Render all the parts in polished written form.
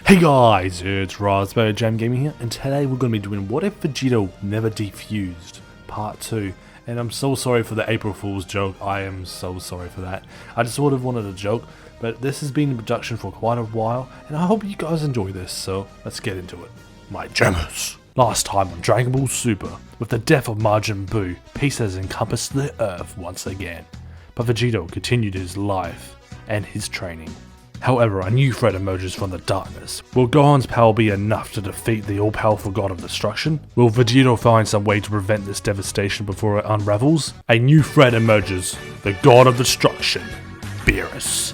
Hey guys, it's Raspberry Jam Gaming here, and today we're going to be doing What If Vegito Never Defused, Part 2. And I'm so sorry for the April Fool's joke, I am so sorry for that. I just sort of wanted a joke, but this has been in production for quite a while, and I hope you guys enjoy this, so let's get into it. My jammers! Last time on Dragon Ball Super, with the death of Majin Buu, peace has encompassed the Earth once again. But Vegito continued his life and his training. However, a new threat emerges from the darkness. Will Gohan's power be enough to defeat the all-powerful God of Destruction? Will Vegito find some way to prevent this devastation before it unravels? A new threat emerges, the God of Destruction, Beerus.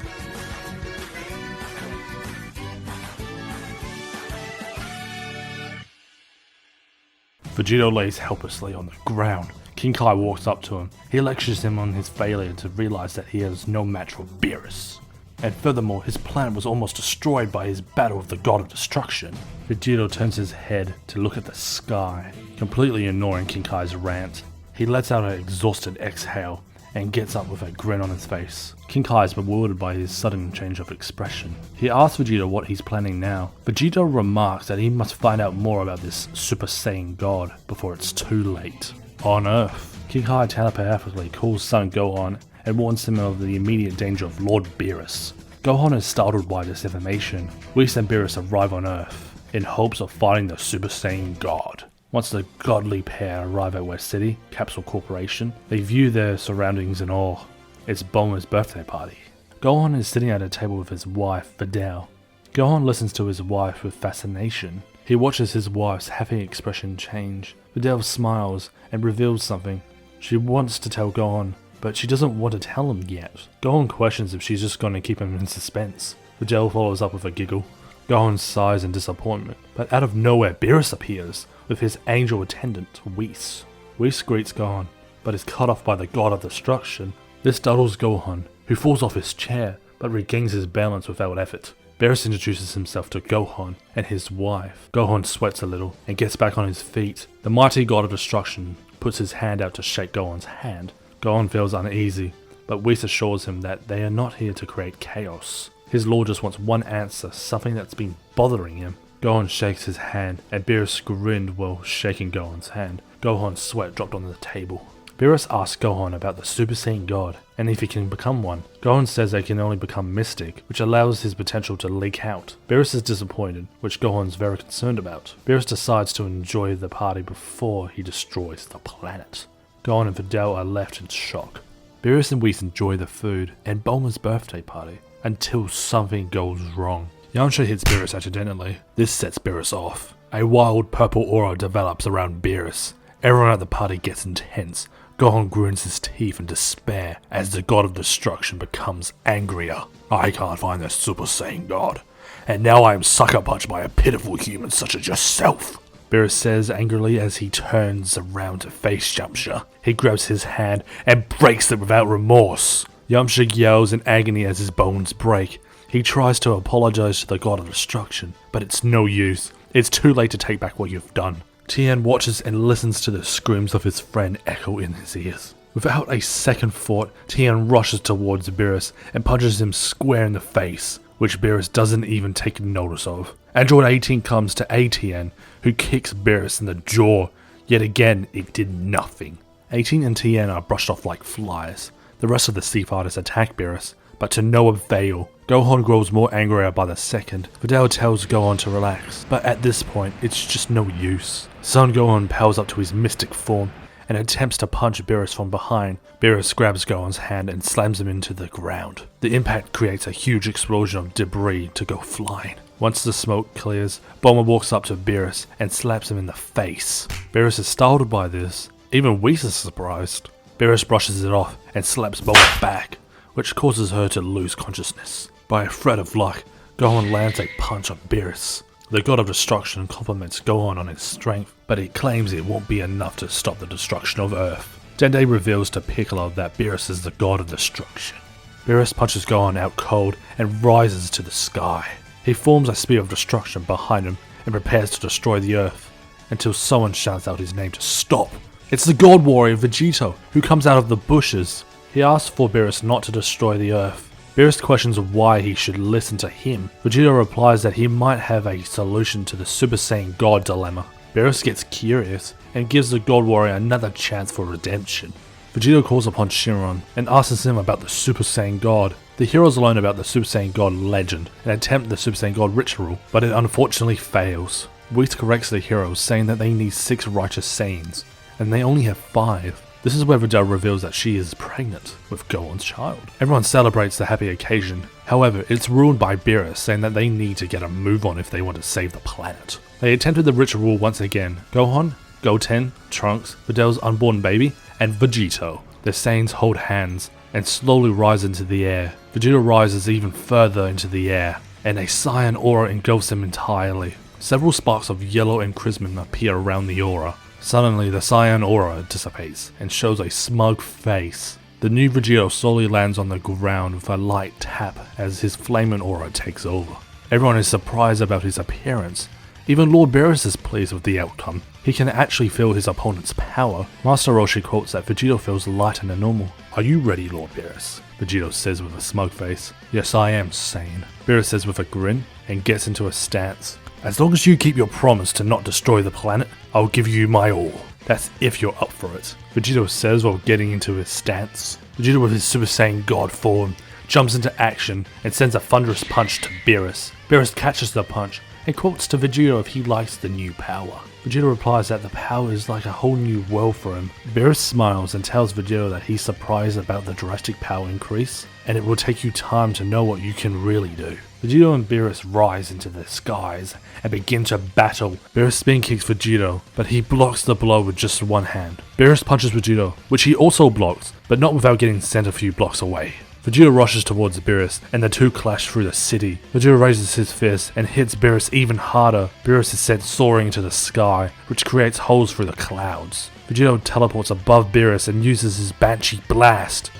Vegito lays helplessly on the ground. King Kai walks up to him. He lectures him on his failure to realize that he has no match for Beerus. And furthermore, his planet was almost destroyed by his battle with the God of Destruction. Vegito turns his head to look at the sky, completely ignoring King Kai's rant. He lets out an exhausted exhale and gets up with a grin on his face. King Kai is bewildered by his sudden change of expression. He asks Vegito what he's planning now. Vegito remarks that he must find out more about this Super Saiyan God before it's too late. On Earth, King Kai telepathically calls son Gohan and warns him of the immediate danger of Lord Beerus. Gohan is startled by this information. Whis and Beerus arrive on Earth, in hopes of finding the Super Saiyan God. Once the godly pair arrive at West City, Capsule Corporation, they view their surroundings in awe. It's Bulma's birthday party. Gohan is sitting at a table with his wife, Videl. Gohan listens to his wife with fascination. He watches his wife's happy expression change. Videl smiles and reveals something. She wants to tell Gohan, but she doesn't want to tell him yet. Gohan questions if she's just going to keep him in suspense. Vegito follows up with a giggle. Gohan sighs in disappointment, but out of nowhere Beerus appears, with his angel attendant, Whis. Whis greets Gohan, but is cut off by the God of Destruction. This startles Gohan, who falls off his chair, but regains his balance without effort. Beerus introduces himself to Gohan and his wife. Gohan sweats a little and gets back on his feet. The mighty God of Destruction puts his hand out to shake Gohan's hand. Gohan feels uneasy, but Whis assures him that they are not here to create chaos. His lord just wants one answer, something that's been bothering him. Gohan shakes his hand, and Beerus grinned while shaking Gohan's hand. Gohan's sweat dropped on the table. Beerus asks Gohan about the Super Saiyan God, and if he can become one. Gohan says they can only become mystic, which allows his potential to leak out. Beerus is disappointed, which Gohan's very concerned about. Beerus decides to enjoy the party before he destroys the planet. Gohan and Videl are left in shock. Beerus and Whis enjoy the food and Bulma's birthday party, until something goes wrong. Yamcha hits Beerus accidentally. This sets Beerus off. A wild purple aura develops around Beerus. Everyone at the party gets intense. Gohan grins his teeth in despair as the God of Destruction becomes angrier. I can't find the Super Saiyan God, and now I am sucker punched by a pitiful human such as yourself. Beerus says angrily as he turns around to face Yamcha. He grabs his hand and breaks it without remorse. Yamcha yells in agony as his bones break. He tries to apologize to the God of Destruction, but it's no use. It's too late to take back what you've done. Tien watches and listens to the screams of his friend echo in his ears. Without a second thought, Tien rushes towards Beerus and punches him square in the face, which Beerus doesn't even take notice of. Android 18 comes to aid Tien, who kicks Beerus in the jaw. Yet again, it did nothing. 18 and Tien are brushed off like flies. The rest of the Sea Fighters attack Beerus, but to no avail. Gohan grows more angrier by the second. Videl tells Gohan to relax, but at this point, it's just no use. Son Gohan powers up to his mystic form and attempts to punch Beerus from behind. Beerus grabs Gohan's hand and slams him into the ground. The impact creates a huge explosion of debris to go flying. Once the smoke clears, Bulma walks up to Beerus and slaps him in the face. Beerus is startled by this. Even Whis is surprised. Beerus brushes it off and slaps Bulma back, which causes her to lose consciousness. By a threat of luck, Gohan lands a punch on Beerus. The God of Destruction compliments Gohan on his strength, but he claims it won't be enough to stop the destruction of Earth. Dende reveals to Piccolo that Beerus is the God of Destruction. Beerus punches Gohan out cold and rises to the sky. He forms a spear of destruction behind him and prepares to destroy the Earth, until someone shouts out his name to stop. It's the God Warrior Vegito, who comes out of the bushes. He asks for Beerus not to destroy the Earth. Beerus questions why he should listen to him. Vegito replies that he might have a solution to the Super Saiyan God dilemma. Beerus gets curious and gives the God Warrior another chance for redemption. Vegito calls upon Shinron and asks him about the Super Saiyan God. The heroes learn about the Super Saiyan God legend and attempt the Super Saiyan God ritual, but it unfortunately fails. Whis corrects the heroes, saying that they need 6 righteous Saiyans, and they only have 5. This is where Vegito reveals that she is pregnant with Gohan's child. Everyone celebrates the happy occasion. However, it's ruined by Beerus, saying that they need to get a move on if they want to save the planet. They attempted the ritual once again. Gohan, Goten, Trunks, Vidal's unborn baby, and Vegito. The Saiyans hold hands and slowly rise into the air. Vegito rises even further into the air, and a cyan aura engulfs him entirely. Several sparks of yellow and crimson appear around the aura. Suddenly, the cyan aura dissipates and shows a smug face. The new Vegito slowly lands on the ground with a light tap as his flaming aura takes over. Everyone is surprised about his appearance. Even Lord Beerus is pleased with the outcome. He can actually feel his opponent's power. Master Roshi quotes that Vegito feels lighter than normal. "Are you ready, Lord Beerus?" Vegito says with a smug face. "Yes, I am, Saiyan." Beerus says with a grin and gets into a stance. "As long as you keep your promise to not destroy the planet, I'll give you my all. That's if you're up for it," Vegito says while getting into his stance. Vegito with his Super Saiyan God form jumps into action and sends a thunderous punch to Beerus. Beerus catches the punch and quotes to Vegito if he likes the new power. Vegito replies that the power is like a whole new world for him. Beerus smiles and tells Vegito that he's surprised about the drastic power increase, and it will take you time to know what you can really do. Vegito and Beerus rise into the skies and begin to battle. Beerus spin kicks Vegito, but he blocks the blow with just one hand. Beerus punches Vegito, which he also blocks, but not without getting sent a few blocks away. Vegito rushes towards Beerus, and the two clash through the city. Vegito raises his fist and hits Beerus even harder. Beerus is sent soaring into the sky, which creates holes through the clouds. Vegito teleports above Beerus and uses his Banshee Blast,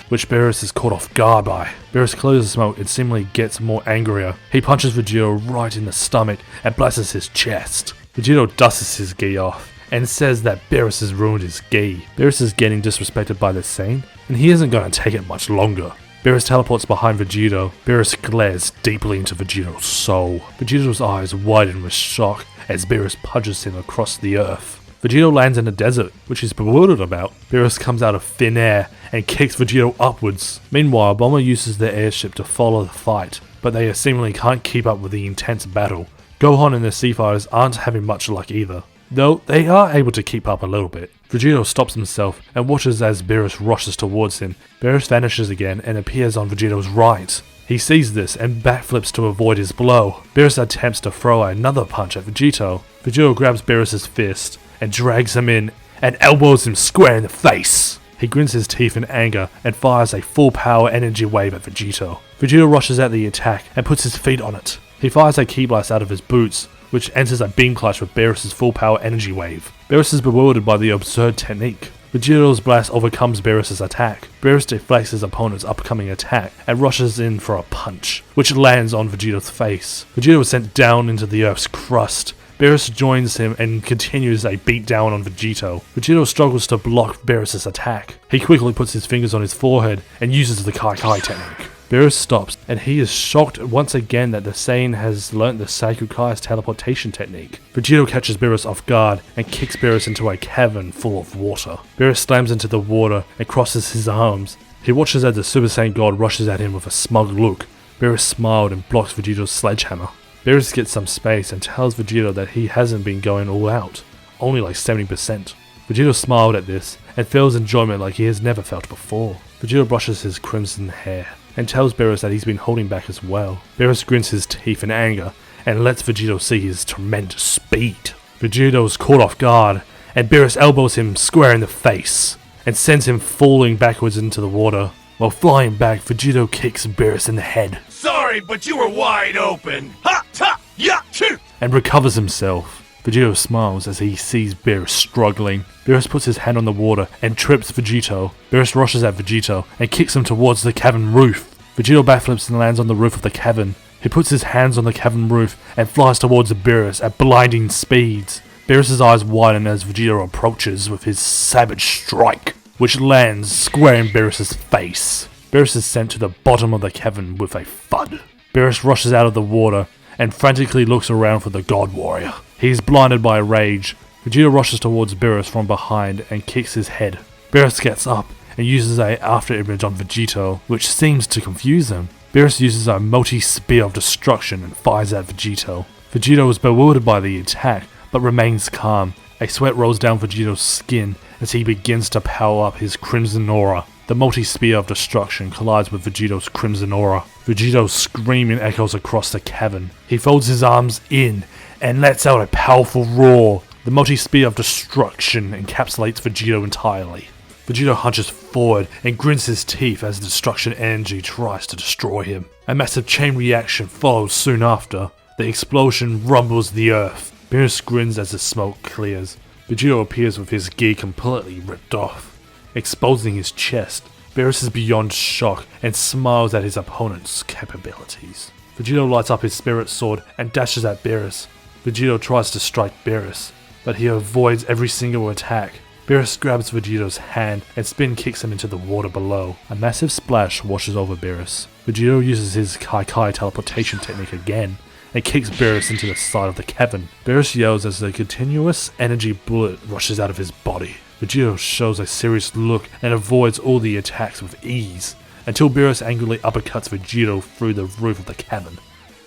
which Beerus is caught off guard by. Beerus clears the smoke and seemingly gets more angrier. He punches Vegito right in the stomach and blasts his chest. Vegito dusts his gi off and says that Beerus has ruined his gi. Beerus is getting disrespected by the Saiyan, and he isn't going to take it much longer. Beerus teleports behind Vegito. Beerus glares deeply into Vegito's soul. Vegito's eyes widen with shock as Beerus punches him across the earth. Vegito lands in the desert, which he's bewildered about. Beerus comes out of thin air and kicks Vegito upwards. Meanwhile, Bulma uses their airship to follow the fight, but they seemingly can't keep up with the intense battle. Gohan and the Sea Fighters aren't having much luck either, though they are able to keep up a little bit. Vegito stops himself and watches as Beerus rushes towards him. Beerus vanishes again and appears on Vegito's right. He sees this and backflips to avoid his blow. Beerus attempts to throw another punch at Vegito. Vegito grabs Beerus' fist and drags him in and elbows him square in the face. He grins his teeth in anger and fires a full power energy wave at Vegito. Vegito rushes at the attack and puts his feet on it. He fires a ki blast out of his boots, which enters a beam clash with Beerus' full power energy wave. Beerus is bewildered by the absurd technique. Vegito's blast overcomes Beerus' attack. Beerus deflects his opponent's upcoming attack and rushes in for a punch, which lands on Vegito's face. Vegito is sent down into the Earth's crust. Beerus joins him and continues a beatdown on Vegito. Vegito struggles to block Beerus' attack. He quickly puts his fingers on his forehead and uses the Kai Kai technique. Beerus stops, and he is shocked once again that the Saiyan has learnt the Sacred Kai's teleportation technique. Vegito catches Beerus off guard and kicks Beerus into a cavern full of water. Beerus slams into the water and crosses his arms. He watches as the Super Saiyan God rushes at him with a smug look. Beerus smiled and blocks Vegito's sledgehammer. Beerus gets some space and tells Vegito that he hasn't been going all out, only like 70%. Vegito smiled at this and feels enjoyment like he has never felt before. Vegito brushes his crimson hair and tells Beerus that he's been holding back as well. Beerus grins his teeth in anger and lets Vegito see his tremendous speed. Vegito is caught off guard and Beerus elbows him square in the face and sends him falling backwards into the water. While flying back, Vegito kicks Beerus in the head. "Sorry, but you were wide open. Ha! Ta! Ya! Choo!" And recovers himself. Vegito smiles as he sees Beerus struggling. Beerus puts his hand on the water and trips Vegito. Beerus rushes at Vegito and kicks him towards the cavern roof. Vegito backflips and lands on the roof of the cavern. He puts his hands on the cavern roof and flies towards Beerus at blinding speeds. Beerus' eyes widen as Vegito approaches with his savage strike, which lands square in Beerus' face. Beerus is sent to the bottom of the cavern with a thud. Beerus rushes out of the water and frantically looks around for the God Warrior. He is blinded by rage. Vegito rushes towards Beerus from behind and kicks his head. Beerus gets up and uses a after image on Vegito, which seems to confuse him. Beerus uses a multi-spear of destruction and fires at Vegito. Vegito is bewildered by the attack, but remains calm. A sweat rolls down Vegito's skin as he begins to power up his Crimson Aura. The multi-spear of destruction collides with Vegito's Crimson Aura. Vegito's screaming echoes across the cavern. He folds his arms in and lets out a powerful roar. The multi-spear of destruction encapsulates Vegito entirely. Vegito hunches forward and grins his teeth as the destruction energy tries to destroy him. A massive chain reaction follows soon after. The explosion rumbles the earth. Beerus grins as the smoke clears. Vegito appears with his gear completely ripped off, exposing his chest. Beerus is beyond shock and smiles at his opponent's capabilities. Vegito lights up his spirit sword and dashes at Beerus. Vegito tries to strike Beerus, but he avoids every single attack. Beerus grabs Vegito's hand and spin kicks him into the water below. A massive splash washes over Beerus. Vegito uses his Kai teleportation technique again and kicks Beerus into the side of the cavern. Beerus yells as a continuous energy bullet rushes out of his body. Vegito shows a serious look and avoids all the attacks with ease, until Beerus angrily uppercuts Vegito through the roof of the cavern.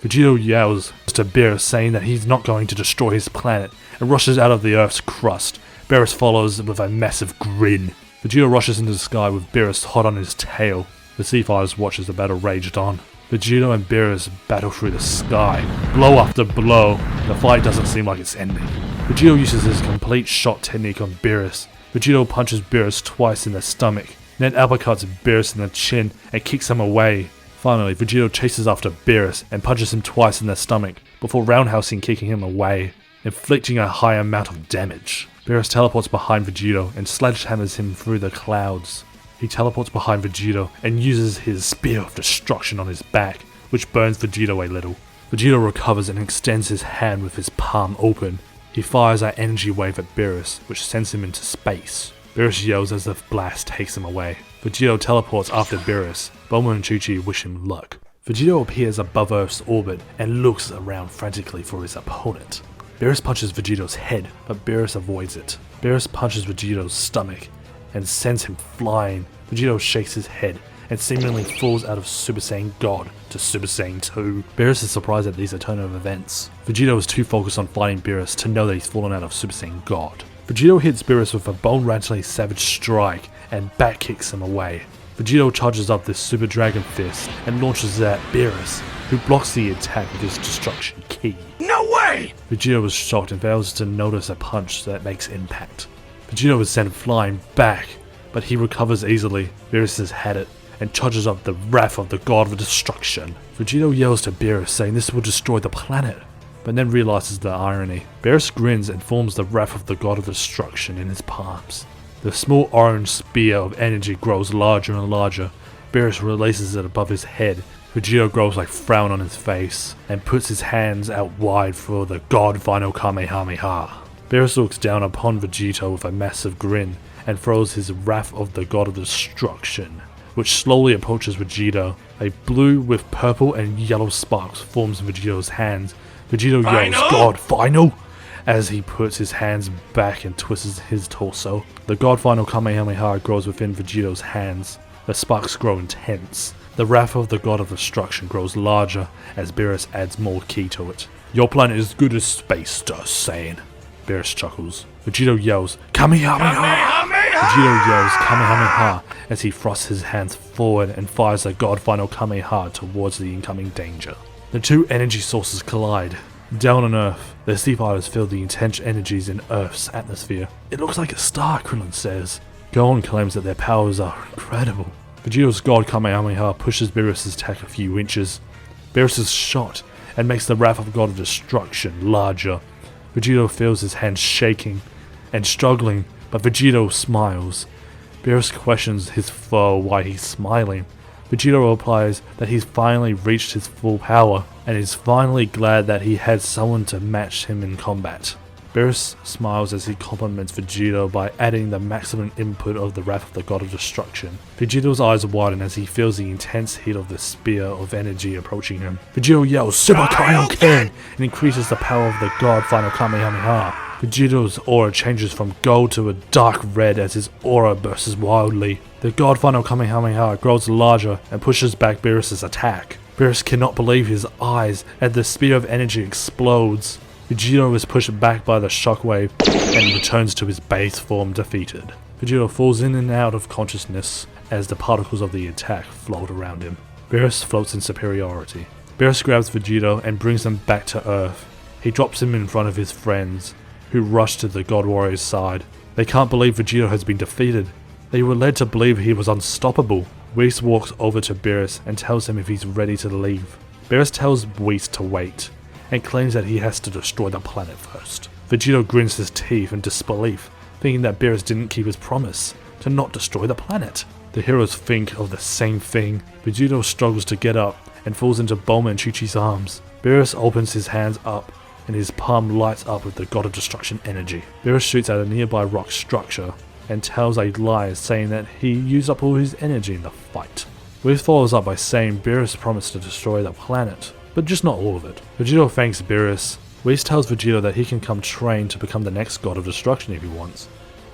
Vegito yells to Beerus saying that he's not going to destroy his planet and rushes out of the Earth's crust. Beerus follows with a massive grin. Vegito rushes into the sky with Beerus hot on his tail. The Sea Fighters watch as the battle raged on. Vegito and Beerus battle through the sky. Blow after blow, the fight doesn't seem like it's ending. Vegito uses his complete shot technique on Beerus. Vegito punches Beerus twice in the stomach, then uppercuts Beerus in the chin and kicks him away. Finally, Vegito chases after Beerus and punches him twice in the stomach, before roundhousing kicking him away, inflicting a high amount of damage. Beerus teleports behind Vegito and sledgehammers him through the clouds. He teleports behind Vegito and uses his Spear of Destruction on his back, which burns Vegito a little. Vegito recovers and extends his hand with his palm open. He fires an energy wave at Beerus, which sends him into space. Beerus yells as the blast takes him away. Vegito teleports after Beerus. Bulma and Chi-Chi wish him luck. Vegito appears above Earth's orbit and looks around frantically for his opponent. Beerus punches Vegito's head, but Beerus avoids it. Beerus punches Vegito's stomach and sends him flying. Vegito shakes his head and seemingly falls out of Super Saiyan God to Super Saiyan 2. Beerus is surprised at these alternative events. Vegito is too focused on fighting Beerus to know that he's fallen out of Super Saiyan God. Vegito hits Beerus with a bone-rattling savage strike and back kicks him away. Vegito charges up this Super Dragon Fist and launches it at Beerus, who blocks the attack with his destruction key. No way! Vegito is shocked and fails to notice a punch that makes impact. Vegito is sent flying back, but he recovers easily. Beerus has had it and charges up the wrath of the God of Destruction. Vegito yells to Beerus saying this will destroy the planet, but then realizes the irony. Beerus grins and forms the wrath of the God of Destruction in his palms. The small orange spear of energy grows larger and larger. Beerus releases it above his head. Vegito grows a frown on his face and puts his hands out wide for the God Final Kamehameha. Beerus looks down upon Vegito with a massive grin and throws his wrath of the God of Destruction, which slowly approaches Vegito. A blue with purple and yellow sparks forms in Vegito's hands. Vegito yells, God Final! As he puts his hands back and twists his torso. The God Final Kamehameha grows within Vegito's hands. The sparks grow intense. The wrath of the God of Destruction grows larger as Beerus adds more ki to it. Your planet is good as space, Star Saiyan. Beerus chuckles. Vegito yells, Kamehameha! Vegito yells Kamehameha as he thrusts his hands forward and fires a God Final Kamehameha towards the incoming danger. The two energy sources collide. Down on Earth, the Sea Fighters feel the intense energies in Earth's atmosphere. It looks like a star, Krillin says. Gohan claims that their powers are incredible. Vegito's God Kamehameha pushes Beerus' attack a few inches. Beerus is shot and makes the wrath of God of Destruction larger. Vegito feels his hands shaking and struggling, but Vegito smiles. Beerus questions his foe why he's smiling. Vegito replies that he's finally reached his full power and is finally glad that he had someone to match him in combat. Beerus smiles as he compliments Vegito by adding the maximum input of the Wrath of the God of Destruction. Vegito's eyes widen as he feels the intense heat of the spear of energy approaching him. Vegito yells, Super Kaioken! And increases the power of the God Final Kamehameha. Vegito's aura changes from gold to a dark red as his aura bursts wildly. The God Final Kamehameha grows larger and pushes back Beerus' attack. Beerus cannot believe his eyes as the spear of energy explodes. Vegito is pushed back by the shockwave and returns to his base form defeated. Vegito falls in and out of consciousness as the particles of the attack float around him. Beerus floats in superiority. Beerus grabs Vegito and brings him back to Earth. He drops him in front of his friends, who rush to the God Warrior's side. They can't believe Vegito has been defeated. They were led to believe he was unstoppable. Whis walks over to Beerus and tells him if he's ready to leave. Beerus tells Whis to wait, and claims that he has to destroy the planet first. Vegito grins his teeth in disbelief, thinking that Beerus didn't keep his promise to not destroy the planet. The heroes think of the same thing. Vegito struggles to get up and falls into Bulma and Chi-Chi's arms. Beerus opens his hands up and his palm lights up with the God of Destruction energy. Beerus shoots at a nearby rock structure and tells a lie saying that he used up all his energy in the fight. Whis follows up by saying Beerus promised to destroy the planet, but just not all of it. Vegito thanks Beerus. Whis tells Vegito that he can come train to become the next God of Destruction if he wants.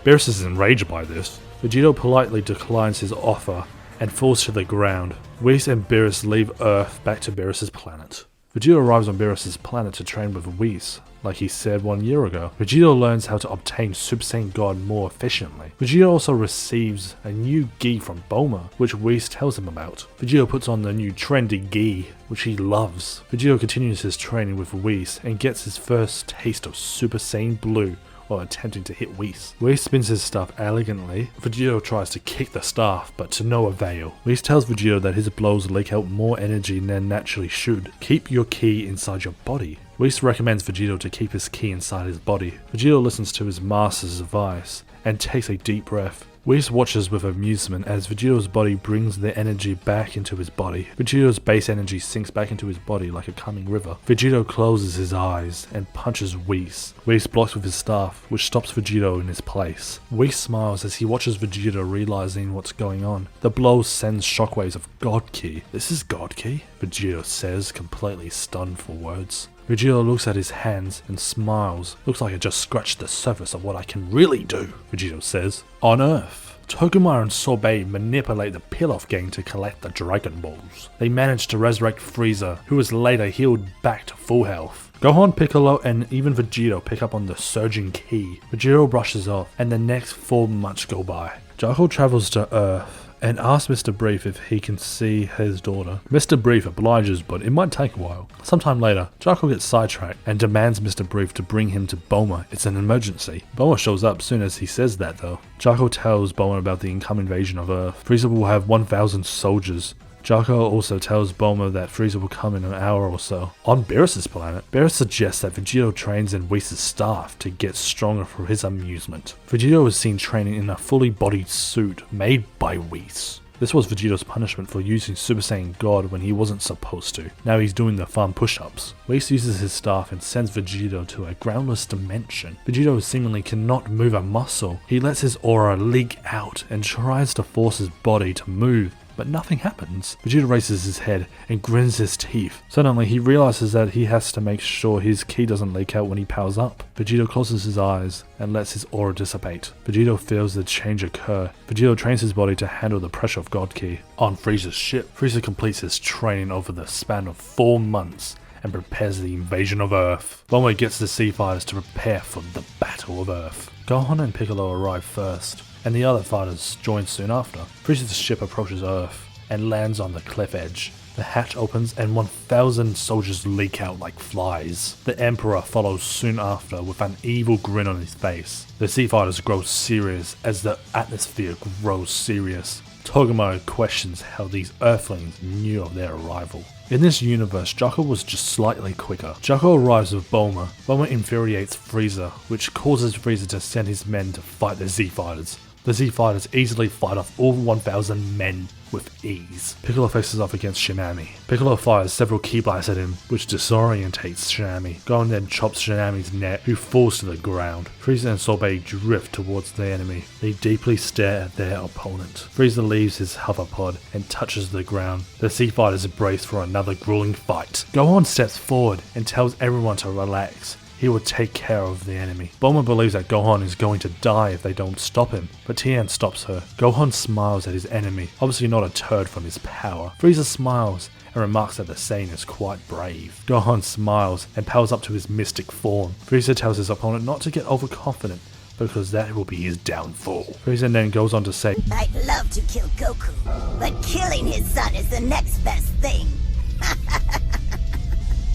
Beerus is enraged by this. Vegito politely declines his offer and falls to the ground. Whis and Beerus leave Earth back to Beerus' planet. Vegito arrives on Beerus' planet to train with Whis, like he said 1 year ago. Vegito learns how to obtain Super Saiyan God more efficiently. Vegito also receives a new gi from Bulma, which Whis tells him about. Vegito puts on the new trendy gi, which he loves. Vegito continues his training with Whis and gets his first taste of Super Saiyan Blue while attempting to hit Whis. Whis spins his staff elegantly. Vegito tries to kick the staff, but to no avail. Whis tells Vegito that his blows leak out more energy than naturally should. Keep your ki inside your body. Whis recommends Vegito to keep his ki inside his body. Vegito listens to his master's advice and takes a deep breath. Whis watches with amusement as Vegito's body brings the energy back into his body. Vegito's base energy sinks back into his body like a coming river. Vegito closes his eyes and punches Whis. Whis blocks with his staff, which stops Vegito in his place. Whis smiles as he watches Vegito realizing what's going on. The blow sends shockwaves of God Ki. This is God Ki? Vegito says, completely stunned for words. Vegito looks at his hands and smiles. Looks like I just scratched the surface of what I can really do, Vegito says. On Earth, Toguma and Sorbet manipulate the Pilaf gang to collect the Dragon Balls. They manage to resurrect Frieza, who was later healed back to full health. Gohan, Piccolo, and even Vegito pick up on the surging ki. Vegito brushes off, and the next 4 months go by. Jaco travels to Earth and asks Mr. Brief if he can see his daughter. Mr. Brief obliges, but it might take a while. Sometime later, Jaco gets sidetracked and demands Mr. Brief to bring him to Bulma. It's an emergency. Bulma shows up soon as he says that though. Jaco tells Bulma about the incoming invasion of Earth. Frieza will have 1,000 soldiers. Jaco also tells Bulma that Frieza will come in an hour or so. On Beerus' planet, Beerus suggests that Vegito trains in Whis' staff to get stronger for his amusement. Vegito is seen training in a fully bodied suit made by Whis. This was Vegito's punishment for using Super Saiyan God when he wasn't supposed to. Now he's doing the fun push-ups. Whis uses his staff and sends Vegito to a groundless dimension. Vegito seemingly cannot move a muscle. He lets his aura leak out and tries to force his body to move, but nothing happens. Vegito raises his head and grins his teeth. Suddenly he realizes that he has to make sure his ki doesn't leak out when he powers up. Vegito closes his eyes and lets his aura dissipate. Vegito feels the change occur. Vegito trains his body to handle the pressure of God Ki. On Frieza's ship, Frieza completes his training over the span of 4 months and prepares the invasion of Earth. Bulma gets the Sea Fighters to prepare for the Battle of Earth. Gohan and Piccolo arrive first, and the other fighters join soon after. Frieza's ship approaches Earth and lands on the cliff edge. The hatch opens and 1,000 soldiers leak out like flies. The Emperor follows soon after with an evil grin on his face. The Sea Fighters grow serious as the atmosphere grows serious. Toguma questions how these Earthlings knew of their arrival. In this universe, Jaco was just slightly quicker. Jaco arrives with Bulma. Bulma infuriates Frieza, which causes Frieza to send his men to fight the Z-Fighters. The Z fighters easily fight off all 1000 men with ease. Piccolo faces off against Shinami. Piccolo fires several ki blasts at him, which disorientates Shinami. Gohan then chops Shinami's neck, who falls to the ground. Frieza and Sorbet drift towards the enemy. They deeply stare at their opponent. Frieza leaves his hoverpod and touches the ground. The Z fighters brace for another grueling fight. Gohan steps forward and tells everyone to relax. He will take care of the enemy. Bulma believes that Gohan is going to die if they don't stop him, but Tien stops her. Gohan smiles at his enemy, obviously not a turd from his power. Frieza smiles and remarks that the Saiyan is quite brave. Gohan smiles and powers up to his mystic form. Frieza tells his opponent not to get overconfident, because that will be his downfall. Frieza then goes on to say, I'd love to kill Goku, but killing his son is the next best thing.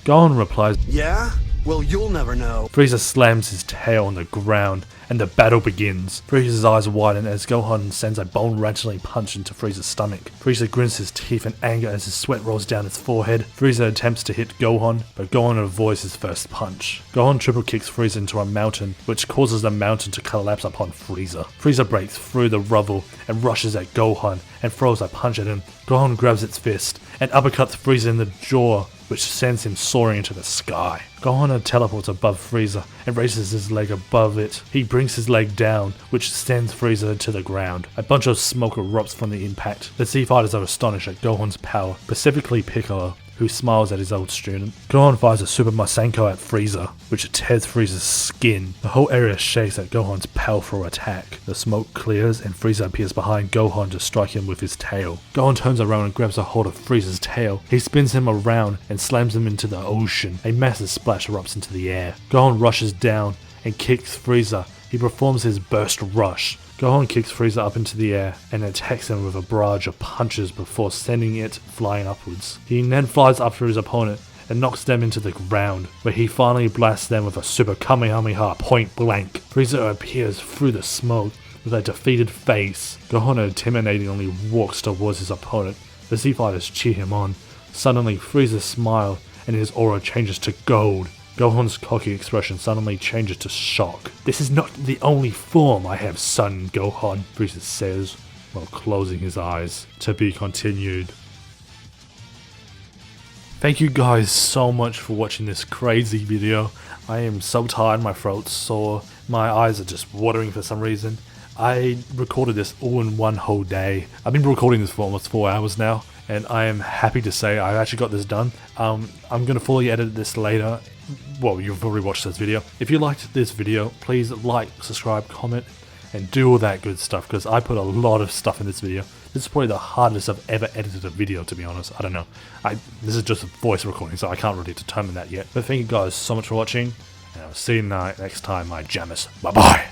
Gohan replies, Yeah? Well, you'll never know. Frieza slams his tail on the ground, and the battle begins. Frieza's eyes widen as Gohan sends a bone-rattling punch into Frieza's stomach. Frieza grins his teeth in anger as his sweat rolls down his forehead. Frieza attempts to hit Gohan, but Gohan avoids his first punch. Gohan triple kicks Frieza into a mountain, which causes the mountain to collapse upon Frieza. Frieza breaks through the rubble and rushes at Gohan and throws a punch at him. Gohan grabs its fist and uppercuts Frieza in the jaw, which sends him soaring into the sky. Gohan teleports above Frieza and raises his leg above it. He brings his leg down, which sends Frieza to the ground. A bunch of smoke erupts from the impact. The Z fighters are astonished at Gohan's power, specifically Piccolo, who smiles at his old student. Gohan fires a Super Masenko at Frieza, which tears Frieza's skin. The whole area shakes at Gohan's powerful attack. The smoke clears and Frieza appears behind Gohan to strike him with his tail. Gohan turns around and grabs a hold of Frieza's tail. He spins him around and slams him into the ocean. A massive splash erupts into the air. Gohan rushes down and kicks Frieza. He performs his burst rush. Gohan kicks Frieza up into the air and attacks him with a barrage of punches before sending it flying upwards. He then flies after his opponent and knocks them into the ground, where he finally blasts them with a Super Kamehameha point blank. Frieza appears through the smoke with a defeated face. Gohan intimidatingly walks towards his opponent. The Z fighters cheer him on. Suddenly, Frieza smiles and his aura changes to gold. Gohan's cocky expression suddenly changes to shock. This is not the only form I have, son Gohan, Frieza says, while closing his eyes. To be continued. Thank you guys so much for watching this crazy video. I am so tired, my throat's sore, my eyes are just watering for some reason. I recorded this all in one whole day. I've been recording this for almost 4 hours now, and I am happy to say I actually got this done. I'm going to fully edit this later. Well, you've already watched this video. If you liked this video, please like, subscribe, comment, and do all that good stuff, because I put a lot of stuff in this video. This is probably the hardest I've ever edited a video, to be honest. I don't know. This is just a voice recording, so I can't really determine that yet. But thank you guys so much for watching, and I'll see you next time, my jammers. Bye-bye!